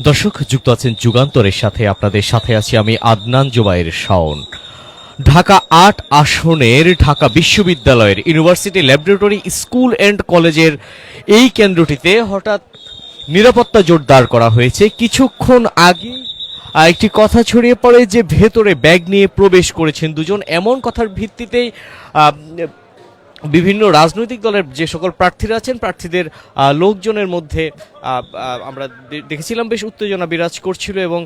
দর্শক যুক্ত আছেন যুগান্তরের সাথে, আপনাদের সাথে আছি আমি আদনান জুবাইর শাওন। ঢাকা ৮ আসনের ঢাকা বিশ্ববিদ্যালয়ের ইউনিভার্সিটি ল্যাবরেটরি স্কুল অ্যান্ড কলেজের এই কেন্দ্রটিতে হঠাৎ নিরাপত্তা জোরদার করা হয়েছে। কিছুক্ষণ আগে একটি কথা ছড়িয়ে পড়ে যে ভেতরে ব্যাগ নিয়ে প্রবেশ করেছেন দুজন। এমন কথার ভিত্তিতেই বিভিন্ন রাজনৈতিক দলের যে সকল প্রার্থীরা আছেন, প্রার্থীদের লোকজনের মধ্যে আমরা দেখেছিলাম বেশ উত্তেজনা বিরাজ করছিল এবং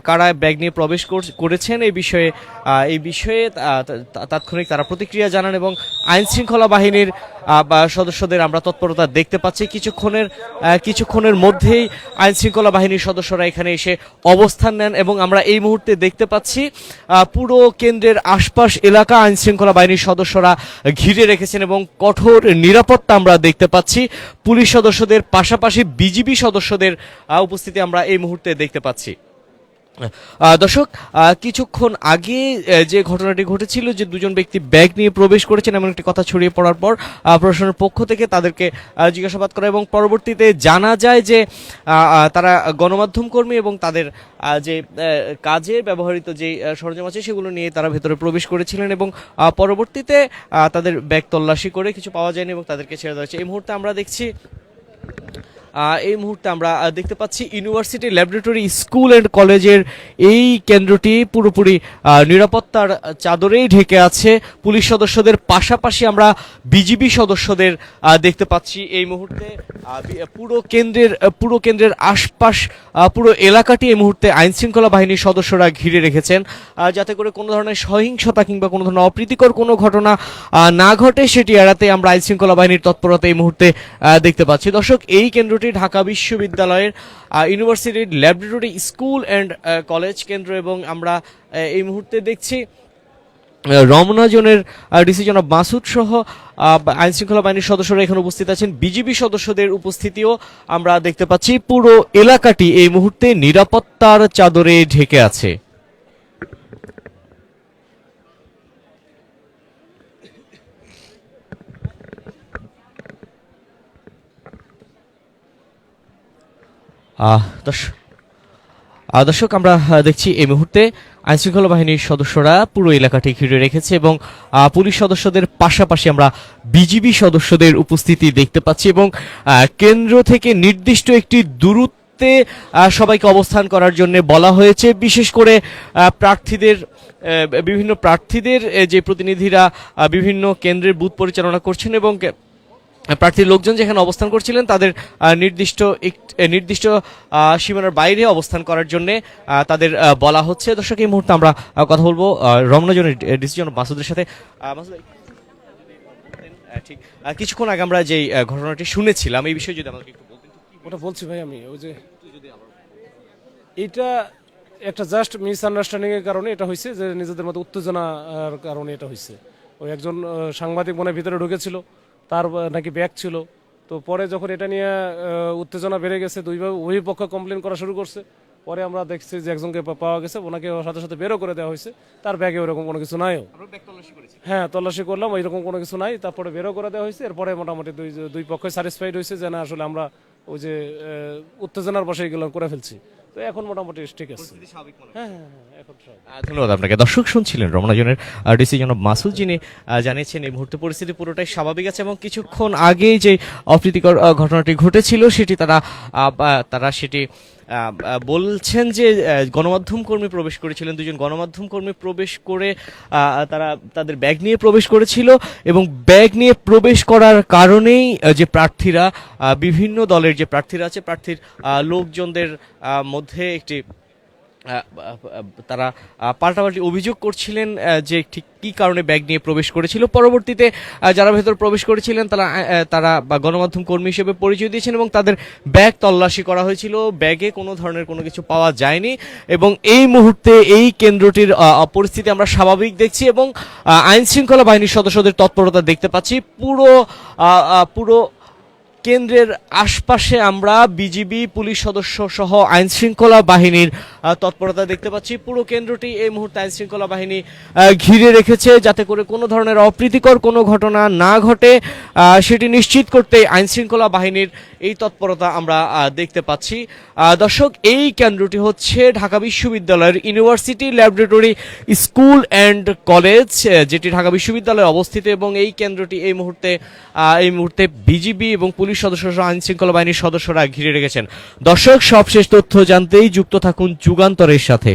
কারা ব্যাগ নিয়ে প্রবেশ করেছেন এই বিষয়ে তাৎক্ষণিক তারা প্রতিক্রিয়া জানান এবং আইন শৃঙ্খলা বাহিনীর সদস্যদের আমরা তৎপরতা দেখতে পাচ্ছি। কিছুক্ষণের মধ্যেই আইন শৃঙ্খলা বাহিনীর সদস্যরা এখানে এসে অবস্থান নেন এবং আমরা এই মুহূর্তে দেখতে পাচ্ছি পুরো কেন্দ্রের আশপাশ এলাকা আইন শৃঙ্খলা বাহিনীর সদস্যরা ঘিরে রেখেছেন এবং কঠোর নিরাপত্তা আমরা দেখতে পাচ্ছি। পুলিশ সদস্যদের পাশাপাশি বিজিবি সদস্যদের উপস্থিতি আমরা এই মুহূর্তে দেখতে পাচ্ছি। দর্শক, কিছুক্ষণ আগে যে ঘটনাটি ঘটেছিল যে দুজন ব্যক্তি ব্যাগ নিয়ে প্রবেশ করেছেন এমন একটি কথা ছড়িয়ে পড়ার পর প্রশাসনের পক্ষ থেকে তাদেরকে জিজ্ঞাসাবাদ করা এবং পরবর্তীতে জানা যায় যে তারা গণমাধ্যম কর্মী এবং তাদের যে কাজে ব্যবহৃত যে সরঞ্জাম আছে সেগুলো নিয়ে তারা ভেতরে প্রবেশ করেছিলেন এবং পরবর্তীতে তাদের ব্যাগ তল্লাশি করে কিছু পাওয়া যায়নি এবং তাদেরকে ছেড়ে দেওয়া হয়েছে। এই মুহূর্তে আমরা দেখতে পাচ্ছি ইউনিভার্সিটি ল্যাবরেটরি স্কুল অ্যান্ড কলেজের এই কেন্দ্রটি পুরোপুরি নিরাপত্তার চাদরেই ঢেকে আছে। পুলিশ সদস্যদের পাশাপাশি আমরা বিজিবি সদস্যদের দেখতে পাচ্ছি। এই মুহূর্তে পুরো কেন্দ্রের আশপাশ পুরো এলাকাটি এই মুহূর্তে আইন শৃঙ্খলা বাহিনীর সদস্যরা ঘিরে রেখেছেন যাতে করে কোনো ধরনের সহিংসতা কিংবা কোনো ধরনের অপ্রীতিকর কোনো ঘটনা না ঘটে, সেটি এড়াতে আমরা আইন শৃঙ্খলা বাহিনীর তৎপরতা এই মুহূর্তে দেখতে পাচ্ছি। দর্শক, এই কেন্দ্রটি ঢাকা বিশ্ববিদ্যালয়ের university laboratory school and college কেন্দ্র এবং আমরা এই মুহূর্তে দেখছি রমনা জোনের ডিসি জনাব মাসুদ সহ আইন শৃঙ্খলা বাহিনীর সদস্যরা এখানে উপস্থিত আছেন। বিজিবি সদস্যদের উপস্থিতিও আমরা দেখতে পাচ্ছি। পুরো এলাকাটি এই মুহূর্তে নিরাপত্তার চাদরে ঢেকে আছে। দর্শক, আমরা দেখছি এই মুহূর্তে আইন শৃঙ্খলা বাহিনীর সদস্যরা পুরো এলাকাটি ঘিরে রেখেছে এবং পুলিশ সদস্যদের পাশাপাশি আমরা বিজিবি সদস্যদের উপস্থিতি দেখতে পাচ্ছি এবং কেন্দ্র থেকে নির্দিষ্ট একটি দূরত্বে সবাইকে অবস্থান করার জন্য বলা হয়েছে। বিশেষ করে বিভিন্ন প্রার্থীদের যে প্রতিনিধিরা বিভিন্ন কেন্দ্রের বুথ পরিচালনা করছেন এবং প্রার্থীর লোকজন যেখানে অবস্থান করছিলেন তাদের নির্দিষ্ট সীমানার বাইরে অবস্থান করার জন্য তাদের বলা হচ্ছে। দর্শক, এই মুহূর্তে আমরা কথা বলবো রমনা জোনের ডিসি জনাব মাসুদের সাথে। ঠিক কিছুক্ষণ আগে আমরা যে ঘটনাটি শুনেছিলাম এই বিষয়ে যদি আমাকে একটু বলতেন। ওটা বলছি ভাই, আমি ওই যে এটা একটা জাস্ট মিসআন্ডারস্ট্যান্ডিং এর কারণে এটা হয়েছে, যে নিজেদের মধ্যে উত্তেজনার কারণে এটা হয়েছে। ওই একজন সাংবাদিক মনে ভিতরে ঢুকেছিল, তার নাকি ব্যাগ ছিল। তো পরে যখন এটা নিয়ে উত্তেজনা বেড়ে গেছে, দুই পক্ষ কমপ্লেন করা শুরু করছে। পরে আমরা দেখছি যে একজনকে পাওয়া গেছে, ওনাকে সাথে সাথে বেরো করে দেওয়া হয়েছে। তার ব্যাগে ওরকম কোনো কিছু নাই। হ্যাঁ, তল্লাশি করলাম, ওইরকম কোনো কিছু নাই। তারপরে বেরো করে দেওয়া হয়েছে। এরপরে মোটামুটি দুই পক্ষই স্যাটিসফাইড হয়েছে যে না, আসলে আমরা ওই যে উত্তেজনার বসে এগুলো করে ফেলছি। তো এখন মোটামুটি ঠিক আছে। হ্যাঁ, এখন ধন্যবাদ আপনাকে। দর্শক, শুনছিলেন রমনা জোনের ডিসি জনাব মাসুদ, যিনি জানিয়েছেন এই মুহূর্তে পরিস্থিতি পুরোটাই স্বাভাবিক আছে এবং কিছুক্ষণ আগেই যে অপ্রীতিকর ঘটনাটি ঘটেছিল সেটি তারা সেটি বলছেন যে গণমাধ্যম কর্মী প্রবেশ করেছিলেন। দুজন গণমাধ্যম কর্মী প্রবেশ করে তারা তাদের ব্যাগ নিয়ে প্রবেশ করেছিল এবং ব্যাগ নিয়ে প্রবেশ করার কারণেই যে প্রার্থীরা বিভিন্ন দলের যে প্রার্থীরা আছে, প্রার্থীর লোকজনদের মধ্যে একটি তারা পাল্টাপাল্টি অভিযোগ করছিলেন যে ঠিক কী কারণে ব্যাগ নিয়ে প্রবেশ করেছিল। পরবর্তীতে যারা ভেতর প্রবেশ করেছিলেন তারা গণমাধ্যম কর্মী হিসেবে পরিচয় দিয়েছেন এবং তাদের ব্যাগ তল্লাশি করা হয়েছিল। ব্যাগে কোনো ধরনের কোনো কিছু পাওয়া যায়নি এবং এই মুহূর্তে এই কেন্দ্রটির পরিস্থিতি আমরা স্বাভাবিক দেখছি এবং আইন শৃঙ্খলা বাহিনীর সদস্যদের তৎপরতা দেখতে পাচ্ছি। পুরো কেন্দ্রের আশপাশে আমরা বিজিবি পুলিশ সদস্য সহ আইন শৃঙ্খলা বাহিনীর তৎপরতা দেখতে পাচ্ছি। পুরো কেন্দ্রটি এই মুহূর্তে আইন শৃঙ্খলা বাহিনী ঘিরে রেখেছে, যাতে করে কোনো ধরনের অপ্রীতিকর কোনো ঘটনা না ঘটে সেটি নিশ্চিত করতে আইন শৃঙ্খলা বাহিনীর এই তৎপরতা আমরা দেখতে পাচ্ছি। দর্শক, এই কেন্দ্রটি হচ্ছে ঢাকা বিশ্ববিদ্যালয়ের university laboratory school and college, যেটি ঢাকা বিশ্ববিদ্যালয়ে অবস্থিত, এবং এই কেন্দ্রটি এই মুহূর্তে বিজিবি এবং পুলিশ সদস্য সহ আইন শৃঙ্খলা বাহিনীর সদস্যরা ঘিরে রেখেছেন। দর্শক, সবশেষ তথ্য জানতেই যুক্ত থাকুন যুগান্তরের সাথে।